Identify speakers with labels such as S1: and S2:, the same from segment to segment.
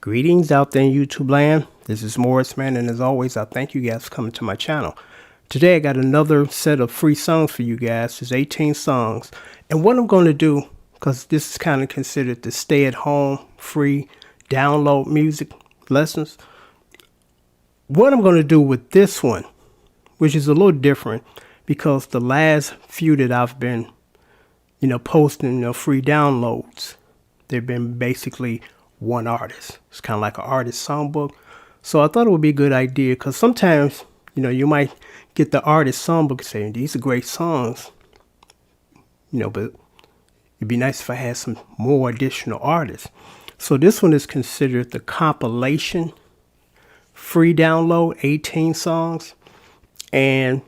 S1: Greetings out there in YouTube land. This is Morris, man, and as always, I thank you guys for coming to my channel. Today, I got another set of free songs for you guys. It's 18 songs. And what I'm going to do, because this is kind of considered the stay-at-home, free, download music lessons. What I'm going to do with this one, which is a little different, because the last few that I've been, posting, free downloads, they've been basically one artist. It's kind of like an artist songbook. So I thought it would be a good idea because sometimes, you might get the artist songbook saying these are great songs, but it'd be nice if I had some more additional artists. So this one is considered the compilation free download, 18 songs. And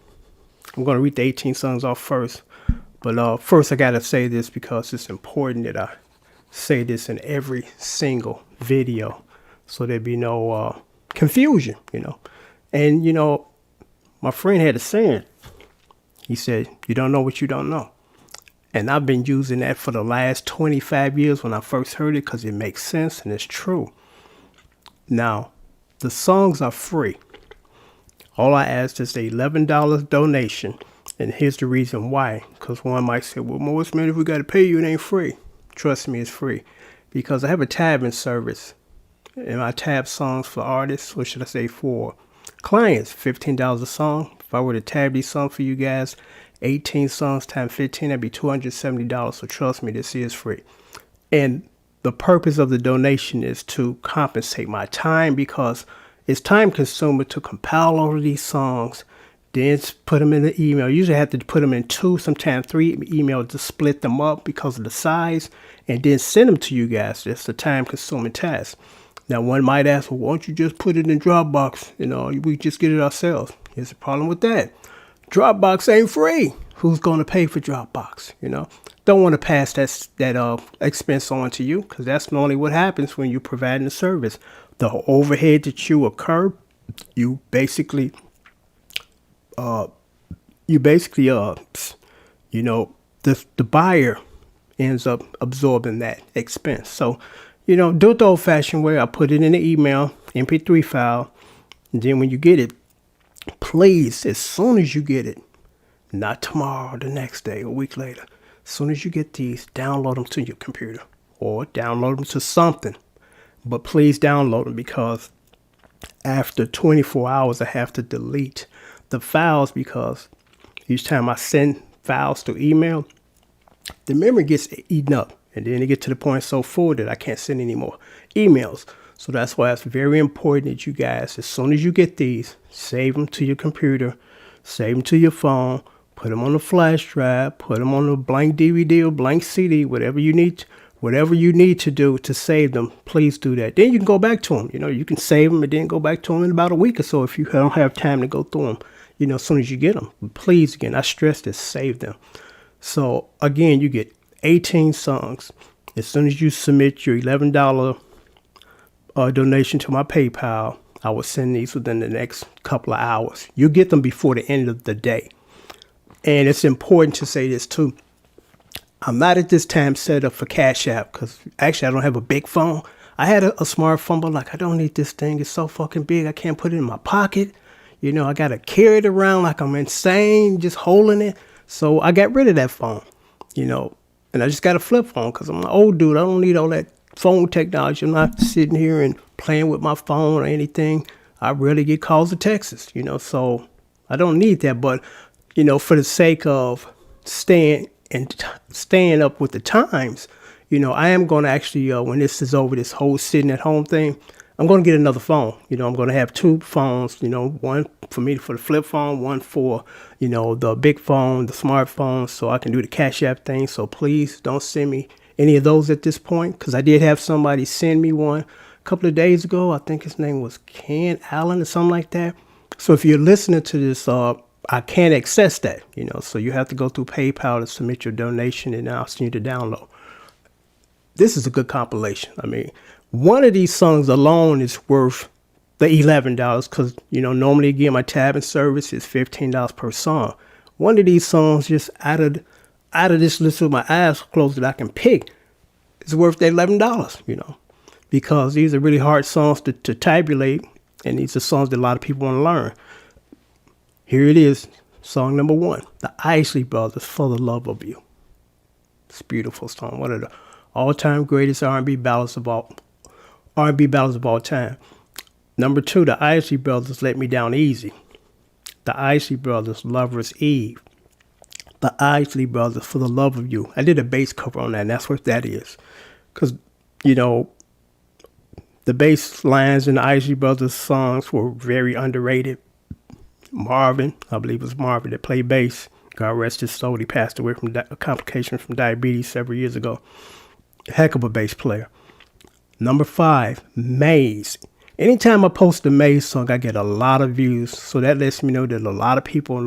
S1: I'm going to read the 18 songs off first. But first I got to say this because it's important that I say this in every single video so there'd be no confusion, And, my friend had a saying. He said, you don't know what you don't know. And I've been using that for the last 25 years when I first heard it because it makes sense and it's true. Now, the songs are free. All I asked is the $11 donation. And here's the reason why. Because one might say, well, Morris, man, if we got to pay you, it ain't free. Trust me, it's free. Because I have a tabbing service. And I tab songs for artists, or should I say for clients, $15 a song. If I were to tab these songs for you guys, 18 songs times 15, that'd be $270. So trust me, this is free. And the purpose of the donation is to compensate my time because it's time consuming to compile all of these songs, then put them in the email. Usually I have to put them in 2, sometimes 3 emails to split them up because of the size and then send them to you guys. It's a time consuming task. Now one might ask, well, why don't you just put it in Dropbox? We just get it ourselves. Here's the problem with that. Dropbox ain't free. Who's going to pay for Dropbox? Don't want to pass that expense on to you because that's normally what happens when you're providing a service. The overhead that you incur, the buyer ends up absorbing that expense. So, do it the old-fashioned way. I put it in the email, MP3 file, and then when you get it, please, as soon as you get it, not tomorrow, the next day, a week later, as soon as you get these, download them to your computer or download them to something. But please download them because after 24 hours, I have to delete the files because each time I send files to email, the memory gets eaten up. And then it gets to the point so full that I can't send any more emails. So that's why it's very important that you guys, as soon as you get these, save them to your computer, save them to your phone, put them on a flash drive, put them on a blank DVD or blank CD, whatever you need to do to save them, please do that. Then you can go back to them. You can save them and then go back to them in about a week or so if you don't have time to go through them, as soon as you get them. But please, again, I stress this, save them. So, again, you get 18 songs. As soon as you submit your $11 donation to my PayPal, I will send these within the next couple of hours. You'll get them before the end of the day. And it's important to say this too. I'm not at this time set up for Cash App because actually I don't have a big phone. I had a smartphone, but I don't need this thing. It's so fucking big. I can't put it in my pocket. I got to carry it around like I'm insane, just holding it. So I got rid of that phone, and I just got a flip phone because I'm an old dude. I don't need all that phone technology. I'm not sitting here and playing with my phone or anything. I rarely get calls or texts, so I don't need that. But, for the sake of staying up with the times, I am going to actually, when this is over, this whole sitting at home thing, I'm going to get another phone. I'm going to have 2 phones, one for me for the flip phone, one for, the big phone, the smartphone, so I can do the Cash App thing. So please don't send me any of those at this point because I did have somebody send me one a couple of days ago. I think his name was Ken Allen or something like that. So if you're listening to this, I can't access that, so you have to go through PayPal to submit your donation and I'll send you the download. This is a good compilation. One of these songs alone is worth the $11 because, normally again, my tabbing service is $15 per song. One of these songs just out of this list with my eyes closed that I can pick is worth the $11, because these are really hard songs to tabulate, and these are songs that a lot of people want to learn. Here it is, song number 1, the Isley Brothers, For the Love of You. It's a beautiful song, one of the all-time greatest R&B ballads of all time. Number 2, the Isley Brothers, Let Me Down Easy. The Isley Brothers, Lover's Eve. The Isley Brothers, For the Love of You. I did a bass cover on that, and that's what that is. Because, you know, the bass lines in the Isley Brothers songs were very underrated. Marvin, I believe it was Marvin that played bass. God rest his soul. He passed away from complications from diabetes several years ago. Heck of a bass player. Number 5, Maze. Anytime I post a Maze song, I get a lot of views. So that lets me know that a lot of people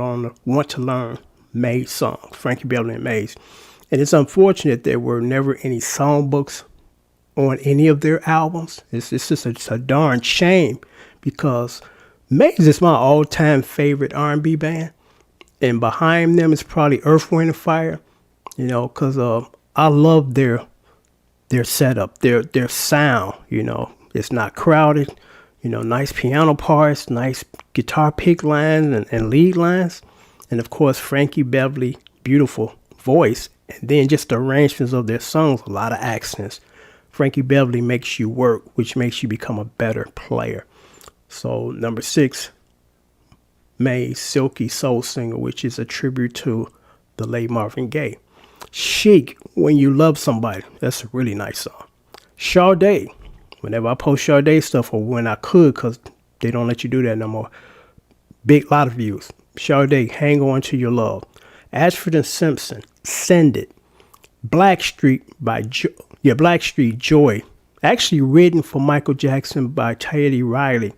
S1: want to learn Maze songs, Frankie Beverly and Maze. And it's unfortunate there were never any songbooks on any of their albums. It's just a darn shame, because Maze is my all-time favorite R&B band. And behind them is probably Earth, Wind & Fire, you know, because I love their setup, their sound, you know. It's not crowded, you know, nice piano parts, nice guitar pick lines and lead lines. And of course, Frankie Beverly, beautiful voice. And then just the arrangements of their songs, a lot of accents. Frankie Beverly makes you work, which makes you become a better player. So number 6, Maze, Silky Soul Singer, which is a tribute to the late Marvin Gaye. Chic, When You Love Somebody. That's a really nice song. Sade, whenever I post Sade stuff, or when I could, because they don't let you do that no more. Lot of views. Sade, Hang On To Your Love. Ashford and Simpson, Send It. Blackstreet Blackstreet, Joy. Actually written for Michael Jackson by Teddy Riley.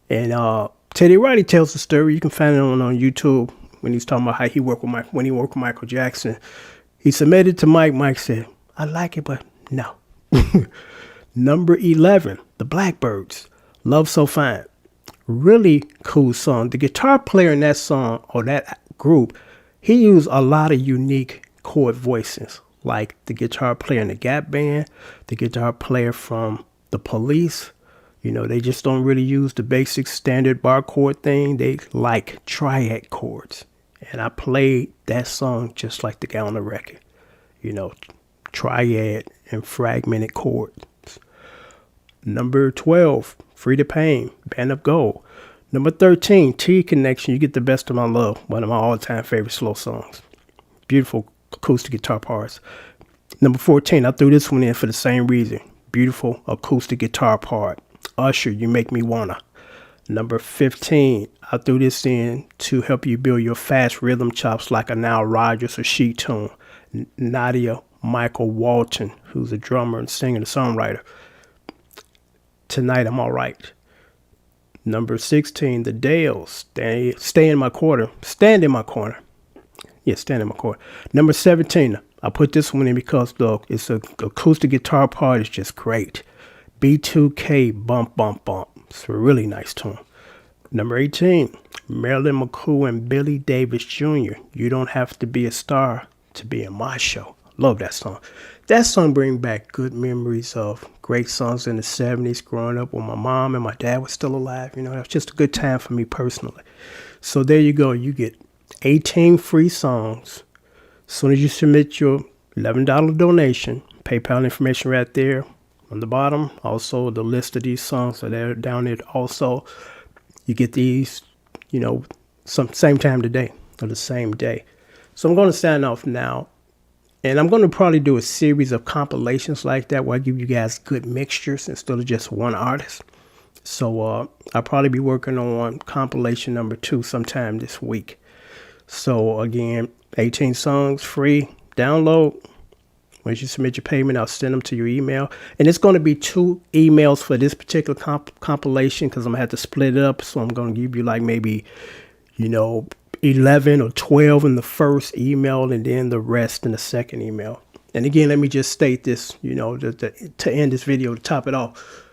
S1: And Teddy Riley tells the story. You can find it on YouTube when he's talking about how he worked with Michael Jackson. He submitted to Mike. Mike said, I like it, but no. Number 11, the Blackbyrds, Love So Fine. Really cool song. The guitar player in that song, or that group, he used a lot of unique chord voices, like the guitar player in the Gap Band, the guitar player from the Police. You know, they just don't really use the basic standard bar chord thing. They like triad chords. And I played that song just like the guy on the record. You know, triad and fragmented chords. Number 12, Free to Payne, Band of Gold. Number 13, T Connection, You Get the Best of My Love, one of my all-time favorite slow songs. Beautiful acoustic guitar parts. Number 14, I threw this one in for the same reason. Beautiful acoustic guitar part. Usher, You Make Me Wanna. Number 15, I threw this in to help you build your fast rhythm chops like a Nile Rodgers or Chic tune. Nadia Michael Walton, who's a drummer and singer and songwriter. Tonight I'm Alright. Number 16, The Dales, Stand in My Corner. Yeah, Stand in My Corner. Number 17, I put this one in because it's an acoustic guitar part. It's just great. B2K, Bump Bump Bump. It's a really nice tune. Number 18, Marilyn, McCoo, and Billy Davis Jr. You Don't Have to Be a Star to Be in My Show. Love that song. That song brings back good memories of great songs in the 70s growing up when my mom and my dad were still alive. You know, it was just a good time for me personally. So there you go. You get 18 free songs. As soon as you submit your $11 donation, PayPal information right there on the bottom. Also, the list of these songs are there down there also. You get these, you know, same time today or the same day. So I'm going to sign off now. And I'm going to probably do a series of compilations like that where I give you guys good mixtures instead of just one artist. So I'll probably be working on compilation number 2 sometime this week. So again, 18 songs, free, download. Once you submit your payment, I'll send them to your email. And it's going to be 2 emails for this particular compilation because I'm going to have to split it up. So I'm going to give you like maybe, you know, 11 or 12 in the first email and then the rest in the second email. And again, let me just state this, you know, to end this video, to top it off.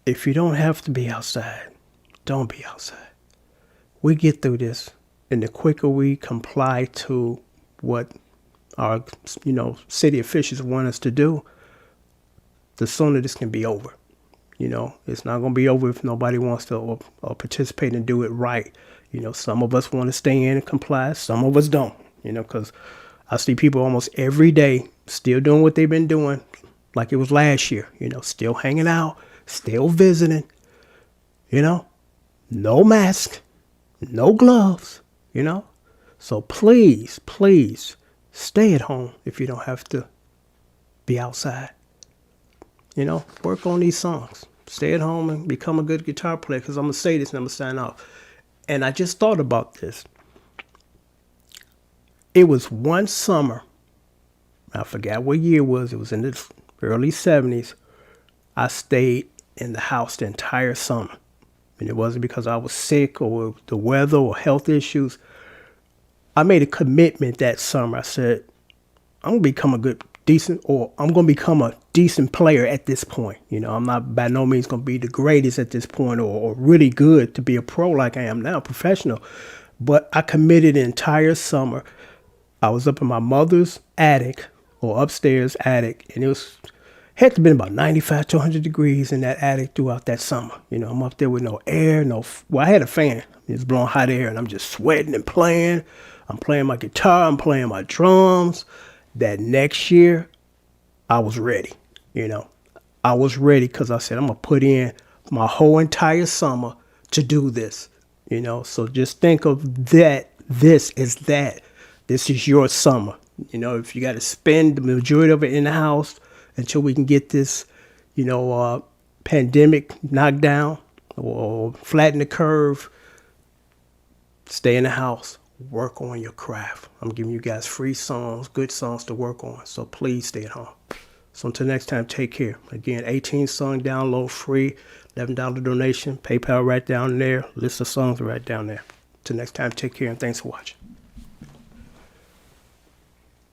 S1: If you don't have to be outside, don't be outside. We get through this. And the quicker we comply to what our, you know, city officials want us to do, the sooner this can be over. You know, it's not going to be over if nobody wants to or participate and do it right. You know, some of us want to stay in and comply. Some of us don't, you know, because I see people almost every day still doing what they've been doing like it was last year, you know, still hanging out, still visiting, you know, no mask, no gloves, you know. So please, please stay at home if you don't have to be outside. You know, work on these songs. Stay at home and become a good guitar player, because I'm going to say this and I'm going to sign off. And I just thought about this. It was one summer, I forgot what year it was in the early 70s. I stayed in the house the entire summer. And it wasn't because I was sick or the weather or health issues. I made a commitment that summer. I said, I'm going to become I'm going to become a decent player at this point. You know, I'm not by no means going to be the greatest at this point or really good to be a pro like I am now, professional. But I committed the entire summer. I was up in my mother's attic or upstairs attic, and had to been about 95 to 100 degrees in that attic throughout that summer. You know, I'm up there with no air, I had a fan. It was blowing hot air, and I'm just sweating and playing. I'm playing my guitar, I'm playing my drums. That next year, I was ready, you know. I was ready because I said, I'm going to put in my whole entire summer to do this, you know. So just think of that. This is your summer. You know, if you got to spend the majority of it in the house until we can get this, you know, pandemic knocked down or flatten the curve, stay in the house. Work on your craft. I'm giving you guys free songs, good songs to work on. So please stay at home. So until next time, take care. Again, 18 song download free, $11 donation, PayPal right down there, list of songs right down there. Till next time, take care and thanks for watching.